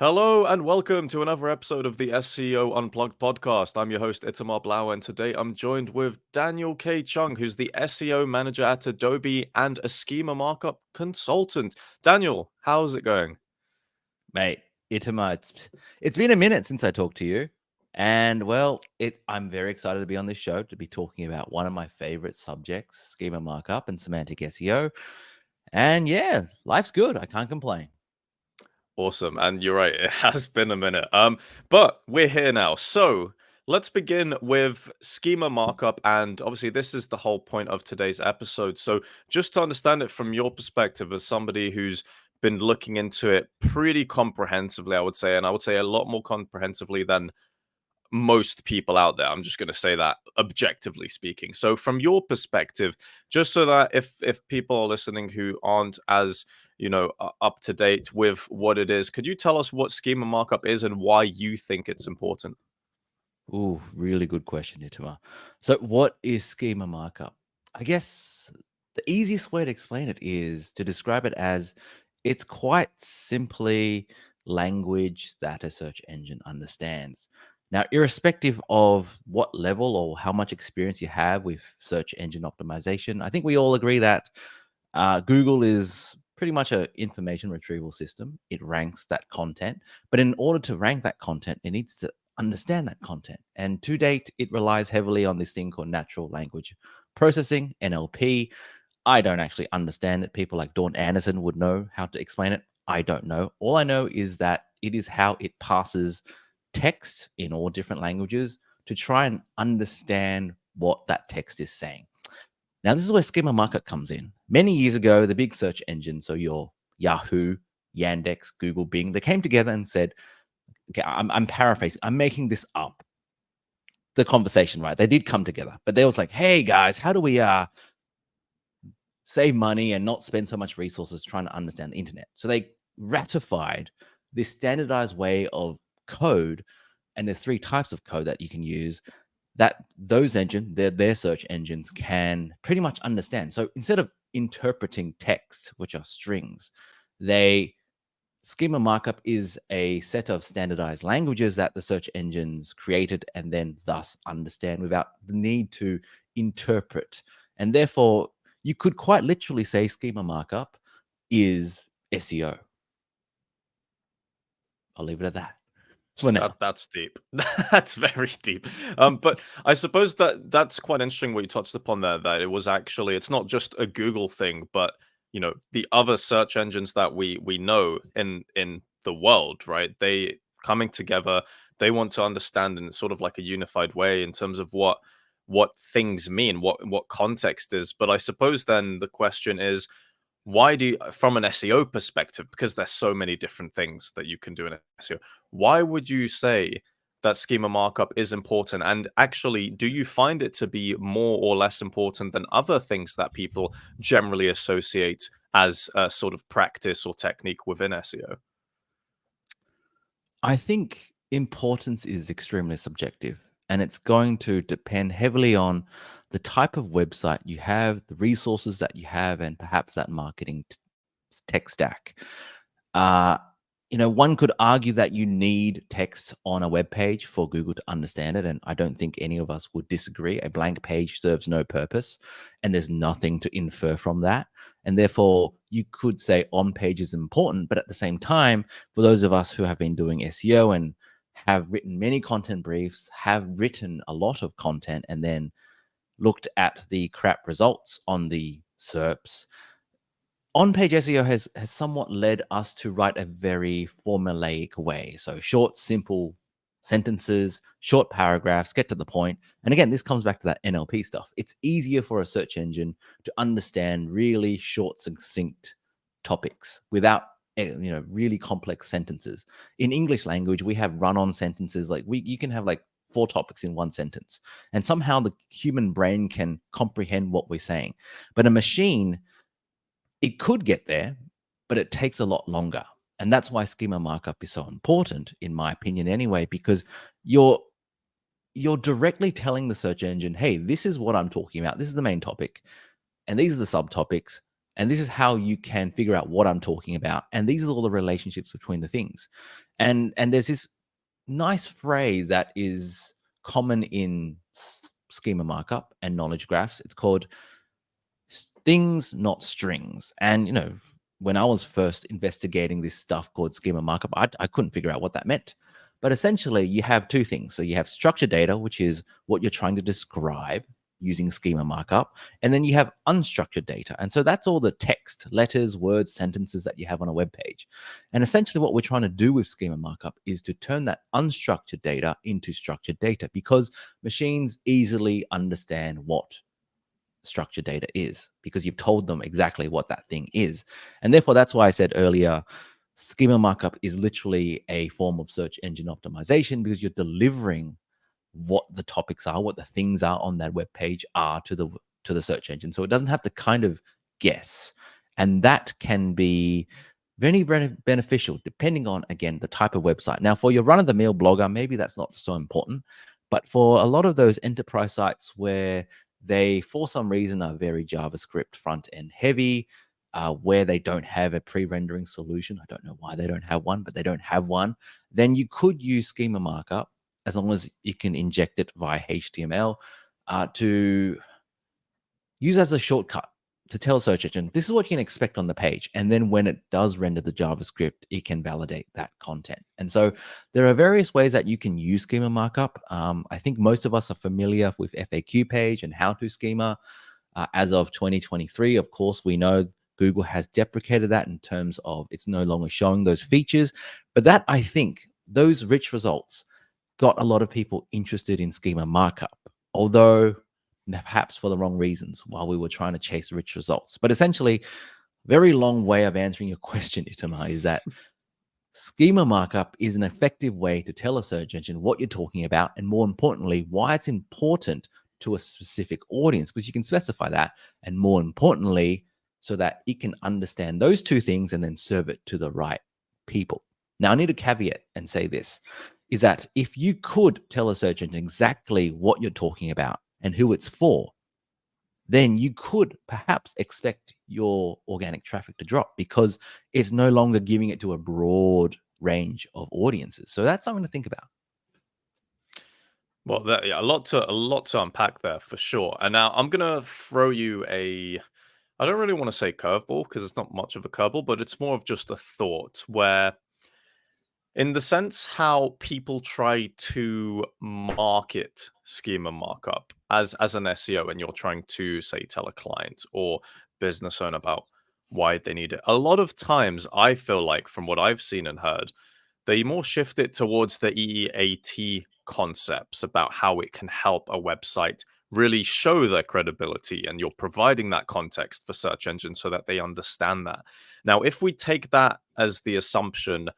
Hello and welcome to another episode of the SEO Unplugged podcast. I'm your host, Itamar Blauer, and today I'm joined with Daniel K Cheung, who's the SEO manager at Adobe and a Schema Markup consultant. Daniel, how's it going? Mate, Itamar, it's been a minute since I talked to you, and I'm very excited to be on this show to be talking about one of my favorite subjects, schema markup and semantic SEO. And yeah, life's good. I can't complain. Awesome, and you're right, it has been a minute. But we're here now. So let's begin with Schema Markup, and obviously this is the whole point of today's episode. So just to understand it from your perspective as somebody who's been looking into it pretty comprehensively, I would say, and I would say a lot more comprehensively than most people out there. I'm just going to say that objectively speaking. So from your perspective, just so that if people are listening who aren't as up to date with what it is, could you tell us what schema markup is and why you think it's important? Ooh, really good question, Itamar. So, what is schema markup? I guess the easiest way to explain it is to describe it as it's quite simply language that a search engine understands. Now, irrespective of what level or how much experience you have with search engine optimization, I think we all agree that Google is pretty much an information retrieval system. It ranks that content, but in order to rank that content, it needs to understand that content. And to date, it relies heavily on this thing called natural language processing, NLP. I don't actually understand it. People like Dawn Anderson would know how to explain it. I don't know. All I know is that it is how it passes text in all different languages to try and understand what that text is saying. Now, this is where Schema Markup comes in. Many years ago, the big search engines, so your Yahoo, Yandex, Google, Bing, they came together and said, okay, I'm paraphrasing, I'm making this up. The conversation, right? They did come together, but they was like, hey guys, how do we save money and not spend so much resources trying to understand the internet? So they ratified this standardized way of code, and there's three types of code that you can use that those their search engines can pretty much understand. So instead of interpreting text, which are strings, they schema markup is a set of standardized languages that the search engines created and then thus understand without the need to interpret. And therefore, you could quite literally say schema markup is SEO. I'll leave it at that for now. That's deep. That's very deep. But I suppose that's quite interesting what you touched upon there. That it was actually it's not just a Google thing, but the other search engines that we know in the world, right? They coming together. They want to understand in sort of like a unified way in terms of what things mean, what context is. But I suppose then the question is why do you, from an SEO perspective, because there's so many different things that you can do in SEO, why would you say that schema markup is important? And actually, do you find it to be more or less important than other things that people generally associate as a sort of practice or technique within SEO? I think importance is extremely subjective, and it's going to depend heavily on the type of website you have, the resources that you have, and perhaps that marketing tech stack. Uh, one could argue that you need text on a web page for Google to understand it, and I don't think any of us would disagree. A blank page serves no purpose, and there's nothing to infer from that. And therefore, you could say on page is important, but at the same time, for those of us who have been doing SEO and have written many content briefs, have written a lot of content, and then looked at the crap results on the SERPs, on-page SEO has somewhat led us to write a very formulaic way. So short, simple sentences, short paragraphs, get to the point. And again, this comes back to that NLP stuff. It's easier for a search engine to understand really short, succinct topics without really complex sentences. In English language, we have run-on sentences. Like you can have like 4 topics in one sentence, and somehow the human brain can comprehend what we're saying. But a machine, it could get there, but it takes a lot longer. And that's why schema markup is so important, in my opinion, anyway, because you're directly telling the search engine, hey, this is what I'm talking about. This is the main topic, and these are the subtopics, and this is how you can figure out what I'm talking about. And these are all the relationships between the things. And there's this nice phrase that is common in schema markup and knowledge graphs. It's called things, not strings. And when I was first investigating this stuff called schema markup, I couldn't figure out what that meant. But essentially, you have two things. So you have structured data, which is what you're trying to describe using schema markup, and then you have unstructured data. And so that's all the text, letters, words, sentences that you have on a web page. And essentially what we're trying to do with schema markup is to turn that unstructured data into structured data, because machines easily understand what structured data is, because you've told them exactly what that thing is. And therefore, that's why I said earlier, schema markup is literally a form of search engine optimization, because you're delivering what the topics are, what the things are on that web page are to the search engine. So it doesn't have to kind of guess. And that can be very beneficial depending on, again, the type of website. Now, for your run-of-the-mill blogger, maybe that's not so important. But for a lot of those enterprise sites where they, for some reason, are very JavaScript front-end heavy, where they don't have a pre-rendering solution. I don't know why they don't have one, but they don't have one. Then you could use schema markup, as long as you can inject it via HTML, to use as a shortcut to tell search engine, this is what you can expect on the page. And then when it does render the JavaScript, it can validate that content. And so there are various ways that you can use schema markup. I think most of us are familiar with FAQ page and how-to schema. As of 2023, of course, we know Google has deprecated that in terms of it's no longer showing those features. But that, I think, those rich results got a lot of people interested in schema markup, although perhaps for the wrong reasons while we were trying to chase rich results. But essentially, very long way of answering your question, Itamar, is that schema markup is an effective way to tell a search engine what you're talking about, and more importantly, why it's important to a specific audience, because you can specify that, and more importantly, so that it can understand those two things and then serve it to the right people. Now, I need a caveat and say this, is that if you could tell a search engine exactly what you're talking about and who it's for, then you could perhaps expect your organic traffic to drop, because it's no longer giving it to a broad range of audiences. So that's something to think about. Well, yeah, a lot to unpack there for sure. And now I'm gonna throw you a. I don't really want to say curveball because it's not much of a curveball, but it's more of just a thought where, in the sense how people try to market schema markup as an SEO, and you're trying to say tell a client or business owner about why they need it. A lot of times, I feel like from what I've seen and heard, they more shift it towards the EEAT concepts about how it can help a website really show their credibility, and you're providing that context for search engines so that they understand that. Now, if we take that as the assumption,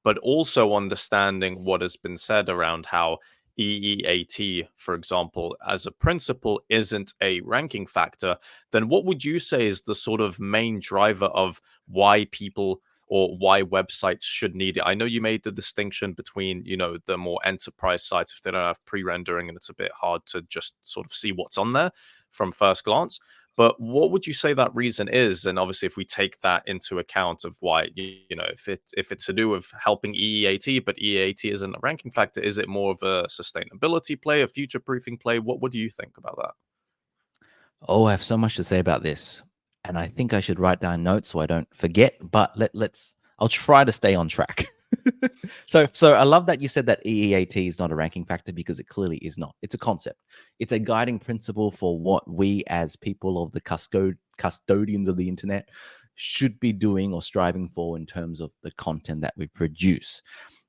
but also understanding what has been said around how EEAT, for example, as a principle, isn't a ranking factor, then what would you say is the sort of main driver of why people or why websites should need it? I know you made the distinction between, the more enterprise sites, if they don't have pre-rendering and it's a bit hard to just sort of see what's on there from first glance. But what would you say that reason is? And obviously, if we take that into account of why, if it's to do with helping EEAT, but EEAT isn't a ranking factor, is it more of a sustainability play, a future-proofing play? What do you think about that? Oh, I have so much to say about this, and I think I should write down notes so I don't forget. But I'll try to stay on track. So I love that you said that EEAT is not a ranking factor, because it clearly is not. It's a concept. It's a guiding principle for what we as people of the custodians of the internet should be doing or striving for in terms of the content that we produce.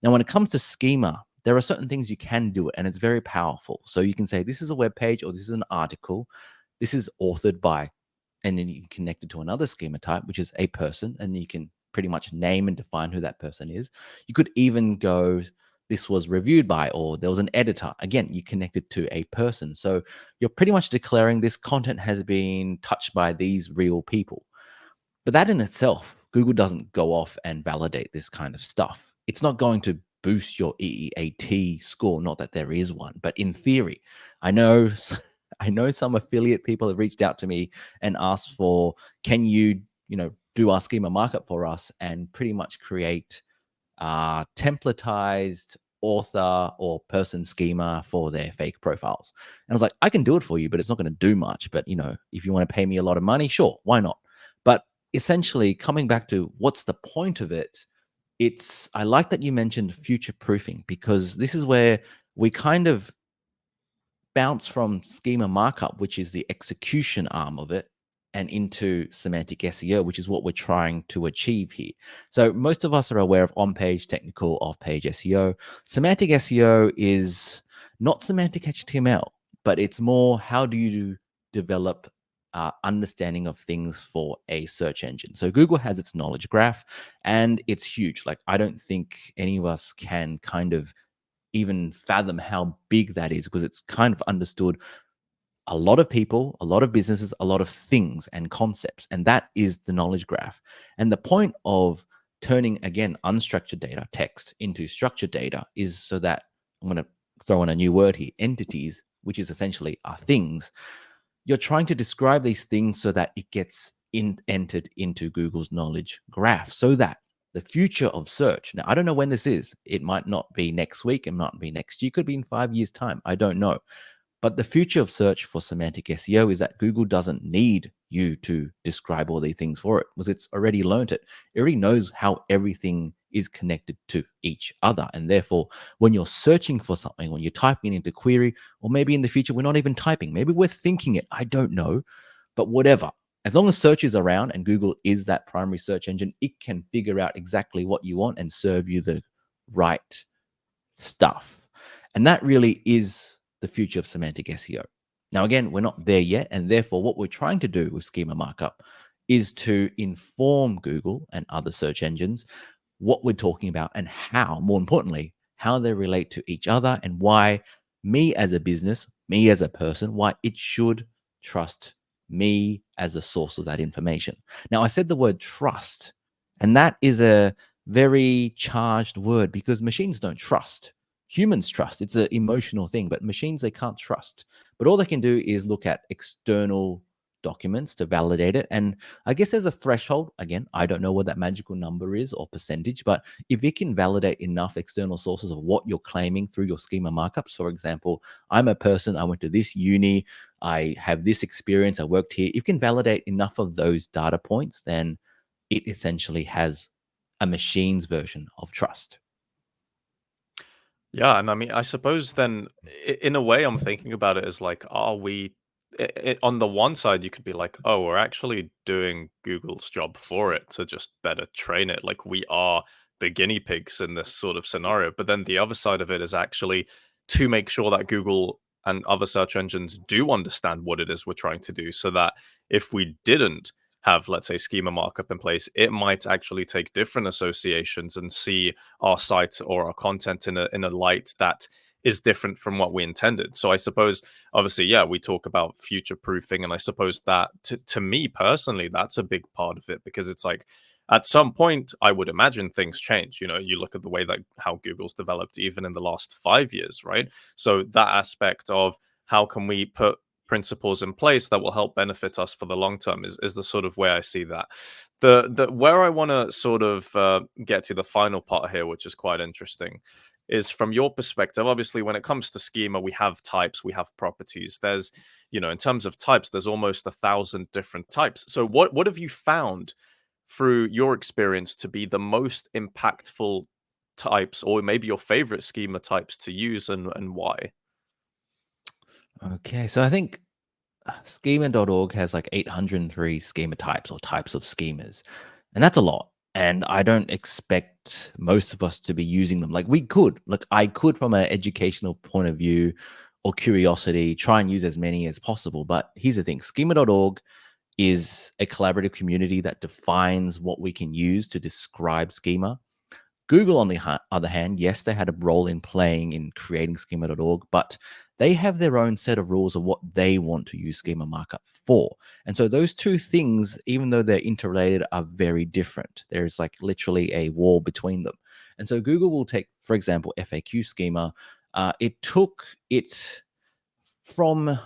Now, when it comes to schema, there are certain things you can do it, and it's very powerful. So you can say this is a web page, or this is an article. This is authored by, and then you can connect it to another schema type, which is a person, and you can pretty much name and define who that person is. You could even go, this was reviewed by, or there was an editor. Again, you connect it to a person. So you're pretty much declaring this content has been touched by these real people. But that in itself, Google doesn't go off and validate this kind of stuff. It's not going to boost your EEAT score, not that there is one, but in theory, I know I know some affiliate people have reached out to me and asked for, can you, do our schema markup for us and pretty much create templatized author or person schema for their fake profiles. And I was like, I can do it for you, but it's not going to do much. But if you want to pay me a lot of money, sure, why not? But essentially, coming back to what's the point of it, I like that you mentioned future proofing, because this is where we kind of bounce from schema markup, which is the execution arm of it, and into semantic SEO, which is what we're trying to achieve here. So most of us are aware of on-page, technical, off-page SEO. Semantic SEO is not semantic HTML, but it's more how do you develop understanding of things for a search engine. So Google has its knowledge graph, and it's huge. Like, I don't think any of us can kind of even fathom how big that is, because it's kind of understood a lot of people, a lot of businesses, a lot of things and concepts. And that is the knowledge graph. And the point of turning, again, unstructured data, text, into structured data is so that, I'm going to throw in a new word here, entities, which is essentially our things. You're trying to describe these things so that it gets entered into Google's knowledge graph, so that the future of search. Now, I don't know when this is. It might not be next week. It might be next year. It could be in 5 years' time. I don't know. But the future of search for semantic SEO is that Google doesn't need you to describe all these things for it, because it's already learned it. It already knows how everything is connected to each other. And therefore, when you're searching for something, when you're typing it into query, or maybe in the future, we're not even typing, maybe we're thinking it, I don't know. But whatever, as long as search is around and Google is that primary search engine, it can figure out exactly what you want and serve you the right stuff. And that really is the future of semantic SEO. Now, again, we're not there yet. And therefore, what we're trying to do with schema markup is to inform Google and other search engines what we're talking about, and how, more importantly, how they relate to each other, and why me as a business, me as a person, why it should trust me as a source of that information. Now, I said the word trust, and that is a very charged word, because machines don't trust. Humans trust. It's an emotional thing, but machines, they can't trust. But all they can do is look at external documents to validate it. And I guess there's a threshold. Again, I don't know what that magical number is or percentage, but if it can validate enough external sources of what you're claiming through your schema markups, for example, I'm a person, I went to this uni, I have this experience, I worked here. If you can validate enough of those data points, then it essentially has a machine's version of trust. Yeah, and I mean, I suppose then, in a way, I'm thinking about it as like, are we? On the one side, you could be like, oh, we're actually doing Google's job for it to just better train it. Like, we are the guinea pigs in this sort of scenario. But then the other side of it is actually to make sure that Google and other search engines do understand what it is we're trying to do, so that if we didn't have, let's say, schema markup in place, it might actually take different associations and see our site or our content in a light that is different from what we intended. So I suppose, obviously, yeah, we talk about future proofing, and I suppose that to me personally, that's a big part of it, because it's like, at some point, I would imagine things change. You look at the way that how Google's developed even in the last 5 years, right? So that aspect of how can we put principles in place that will help benefit us for the long term is the sort of way I see that. The where I want to sort of get to the final part here, which is quite interesting, is from your perspective. Obviously, when it comes to schema, we have types, we have properties. There's, in terms of types, there's almost 1,000 different types. So what have you found through your experience to be the most impactful types, or maybe your favorite schema types to use, and why? Okay, so I think schema.org has like 803 schema types, or types of schemas. And that's a lot. And I don't expect most of us to be using them. Like, we could, like, I could, from an educational point of view or curiosity, try and use as many as possible. But here's the thing: schema.org is a collaborative community that defines what we can use to describe schema. Google, on the other hand, yes, they had a role in playing in creating schema.org, but they have their own set of rules of what they want to use schema markup for. And so those two things, even though they're interrelated, are very different. There's like literally a wall between them. And so Google will take, for example, FAQ schema. It took it from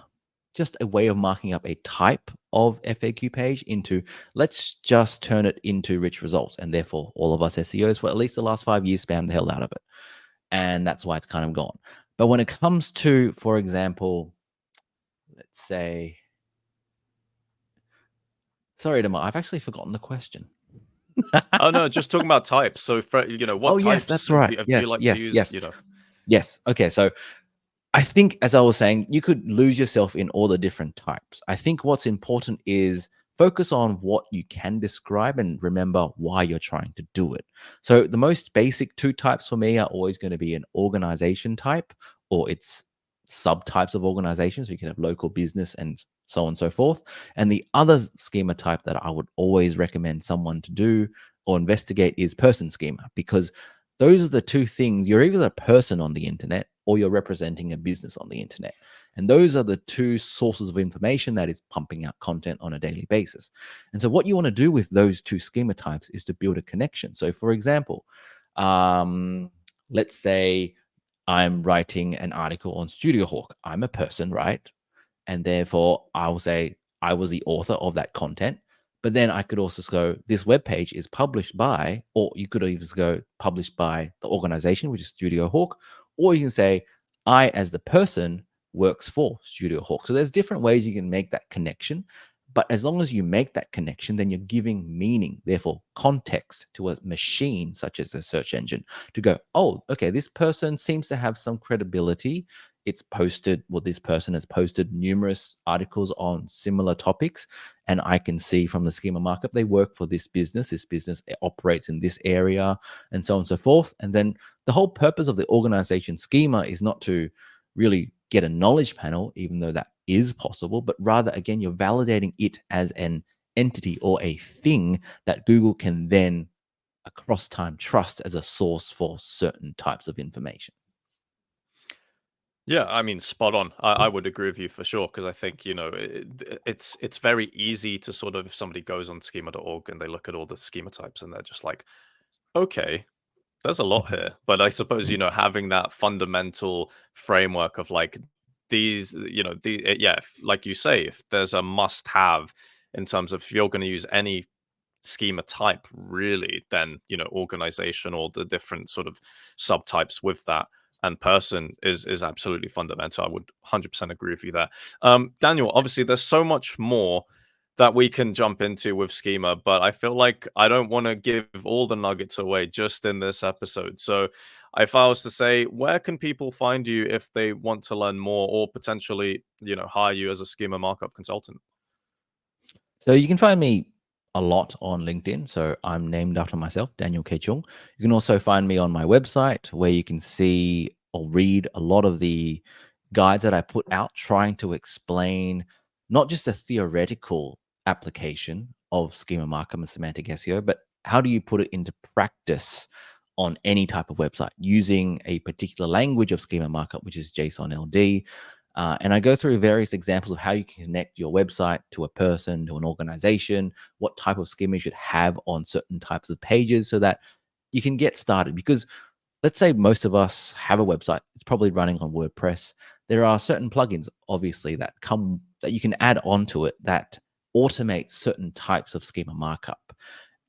just a way of marking up a type of FAQ page into, let's just turn it into rich results. And therefore, all of us SEOs for at least the last 5 years spam the hell out of it. And that's why it's kind of gone. But when it comes to, for example, let's say, sorry, Itamar, I've actually forgotten the question. Oh no, just talking about types. So for Oh, what yes, types that's right. do you Yes, like to yes, use? yes, yes. Okay, so I think, as I was saying, you could lose yourself in all the different types. I think what's important is focus on what you can describe and remember why you're trying to do it. So, the most basic two types for me are always going to be an organization type or its subtypes of organization. So, you can have local business and so on and so forth. And the other schema type that I would always recommend someone to do or investigate is person schema, because those are the two things. You're either a person on the internet or you're representing a business on the internet. And those are the two sources of information that is pumping out content on a daily basis. And so, what you want to do with those two schema types is to build a connection. So, for example, um, let's say I'm writing an article on Studio Hawk. I'm a person, right? And therefore I will say I was the author of that content. But then I could also go, this web page is published by, or you could even go published by the organization, which is Studio Hawk, or you can say I, as the person, works for Studio Hawk. So there's different ways you can make that connection. But as long as you make that connection, then you're giving meaning, therefore context to a machine such as a search engine to go, oh, okay, this person seems to have some credibility. It's posted, well, this person has posted numerous articles on similar topics, and I can see from the schema markup they work for this business. This business operates in this area, and so on and so forth. And then the whole purpose of the organization schema is not to really get a knowledge panel, even though that is possible, but rather, again, you're validating it as an entity or a thing that Google can then across time trust as a source for certain types of information. Yeah, I mean, spot on. I would agree with you for sure because I think it's very easy to sort of, if somebody goes on schema.org and they look at all the schema types and they're just like, okay, there's a lot Mhm. here. But I suppose having that fundamental framework of like these, yeah, like you say, if there's a must-have in terms of if you're going to use any schema type really, then organization or the different sort of subtypes with that and person is absolutely fundamental. I would 100% agree with you there. Daniel, obviously there's so much more that we can jump into with schema, but I feel like I don't want to give all the nuggets away just in this episode. So if I was to say, where can people find you if they want to learn more or potentially hire you as a schema markup consultant? So you can find me a lot on LinkedIn. So I'm named after myself, Daniel K Cheung. You can also find me on my website where you can see or read a lot of the guides that I put out trying to explain not just a theoretical application of schema markup and semantic SEO, but how do you put it into practice on any type of website using a particular language of schema markup, which is JSON LD. And I go through various examples of how you can connect your website to a person, to an organization, what type of schema you should have on certain types of pages so that you can get started. Because let's say most of us have a website, it's probably running on WordPress. There are certain plugins, obviously, that you can add onto it that automate certain types of schema markup.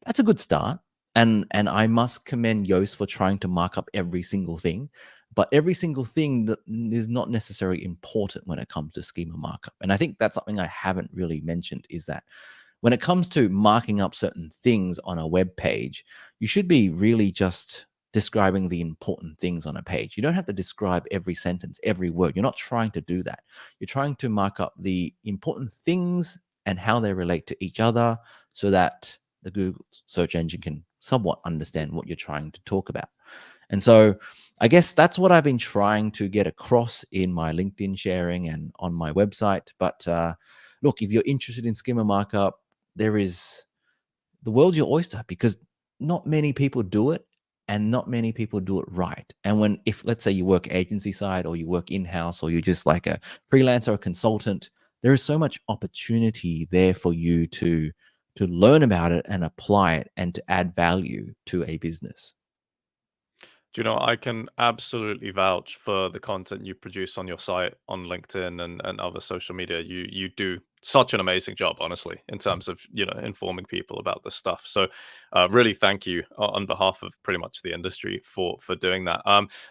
That's a good start. And I must commend Yoast for trying to mark up every single thing. But every single thing that is not necessarily important when it comes to schema markup. And I think that's something I haven't really mentioned is that when it comes to marking up certain things on a web page, you should be really just describing the important things on a page. You don't have to describe every sentence, every word. You're not trying to do that. You're trying to mark up the important things and how they relate to each other so that the Google search engine can somewhat understand what you're trying to talk about. And so I guess that's what I've been trying to get across in my LinkedIn sharing and on my website. But look, if you're interested in schema markup, there is the world's your oyster because not many people do it and not many people do it right. And if let's say you work agency side or you work in-house or you're just like a freelancer or consultant, there is so much opportunity there for you to learn about it and apply it and to add value to a business. Do you know, I can absolutely vouch for the content you produce on your site, on LinkedIn and other social media. You do such an amazing job, honestly, in terms of, informing people about this stuff. So really thank you on behalf of pretty much the industry for doing that.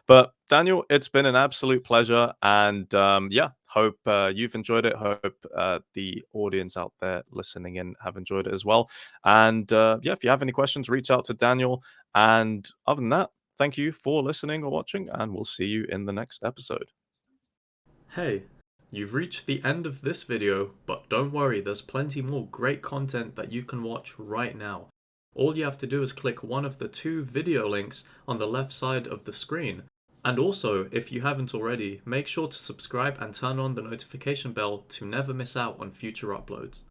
But Daniel, it's been an absolute pleasure. And yeah, hope you've enjoyed it. Hope the audience out there listening in have enjoyed it as well. And yeah, if you have any questions, reach out to Daniel. And other than that, thank you for listening or watching, and we'll see you in the next episode. Hey, you've reached the end of this video, but don't worry, there's plenty more great content that you can watch right now. All you have to do is click one of the two video links on the left side of the screen. And also, if you haven't already, make sure to subscribe and turn on the notification bell to never miss out on future uploads.